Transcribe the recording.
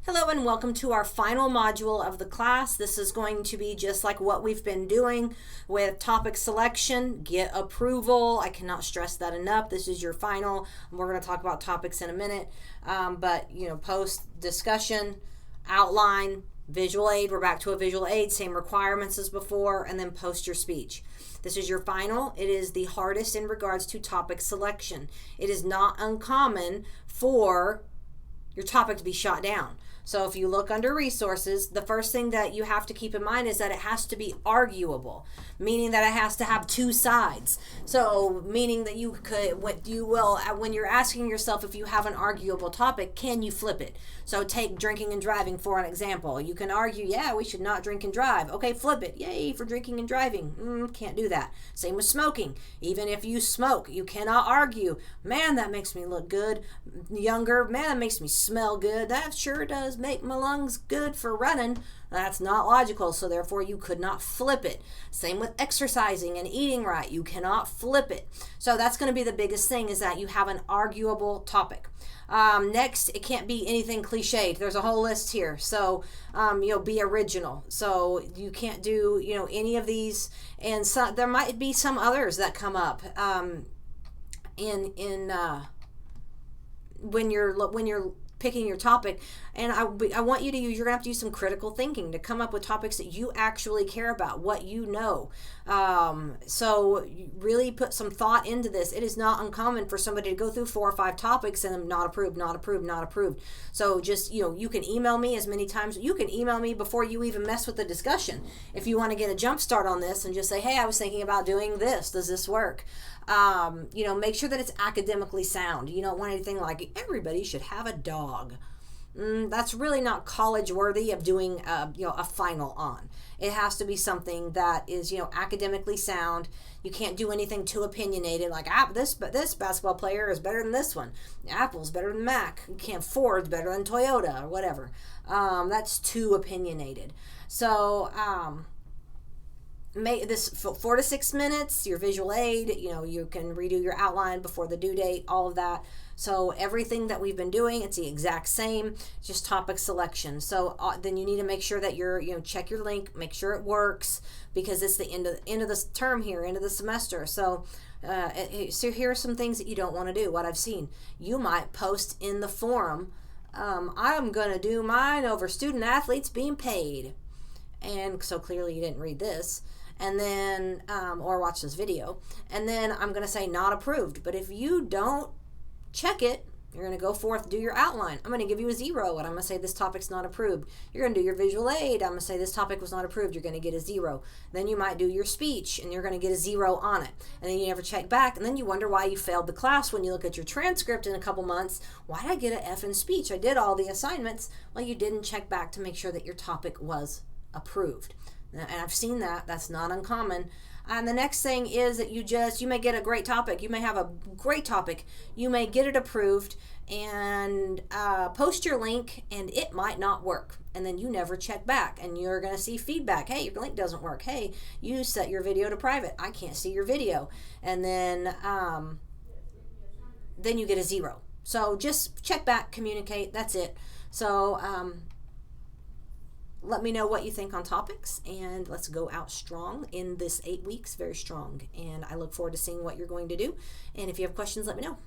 Hello and welcome to our final module of the class. This is going to be just like what we've been doing with topic selection, get approval. I cannot stress that enough. This is your final. We're going to talk about topics in a minute, but post discussion, outline, visual aid. We're back to a visual aid, same requirements as before, and then post your speech. This is your final. It is the hardest in regards to topic selection. It is not uncommon for your topic to be shot down. So if you look under resources, the first thing that you have to keep in mind is that it has to be arguable, meaning that it has to have two sides. So meaning that when you're asking yourself if you have an arguable topic, can you flip it? So take drinking and driving for an example. You can argue, yeah, we should not drink and drive. Okay, flip it. Yay for drinking and driving. Can't do that. Same with smoking. Even if you smoke, you cannot argue. Man, that makes me look good. Younger, man, that makes me smell good. That sure does make my lungs good for running. That's not logical, so therefore you could not flip it. Same with exercising and eating right. You cannot flip it. So that's going to be the biggest thing, is that you have an arguable topic. Next, it can't be anything cliched. There's a whole list here. So, be original. So you can't do, any of these. And so there might be some others that come up when you're picking your topic. And I want you to you're gonna have to use some critical thinking to come up with topics that you actually care about, what you know. So you really put some thought into this. It is not uncommon for somebody to go through 4 or 5 topics and them not approved, not approved, not approved. So just, you can email me as many times. You can email me before you even mess with the discussion. If you want to get a jump start on this and just say, hey, I was thinking about doing this. Does this work? Make sure that it's academically sound. You don't want anything like everybody should have a dog. That's really not college worthy of doing a final on. It has to be something that is academically sound. You can't do anything too opinionated, like this basketball player is better than this one. Apple's better than Mac. You can't Ford's better than Toyota or whatever. That's too opinionated. So make this 4 to 6 minutes. Your visual aid, you can redo your outline before the due date, all of that. So everything that we've been doing, it's the exact same, just topic selection. So then you need to make sure that check your link, make sure it works, because it's the end of the term here, end of the semester. So here are some things that you don't want to do. What I've seen, you might post in the forum, I'm going to do mine over student athletes being paid. And so clearly you didn't read this. And then, or watch this video. And then I'm going to say not approved. But if you don't check it, you're going to go forth, do your outline. I'm going to give you a 0, and I'm going to say this topic's not approved. You're going to do your visual aid. I'm going to say this topic was not approved. You're going to get a 0. Then you might do your speech, and you're going to get a 0 on it. And then you never check back, and then you wonder why you failed the class when you look at your transcript in a couple months. Why did I get an F in speech? I did all the assignments. Well, you didn't check back to make sure that your topic was approved. And I've seen that. That's not uncommon. And the next thing is that you may get a great topic. You may have a great topic. You may get it approved and post your link, and it might not work. And then you never check back, and you're going to see feedback. Hey, your link doesn't work. Hey, you set your video to private. I can't see your video. And then you get a 0. So just check back, communicate. That's it. So let me know what you think on topics, and let's go out strong in this 8 weeks, very strong. And I look forward to seeing what you're going to do. And if you have questions, let me know.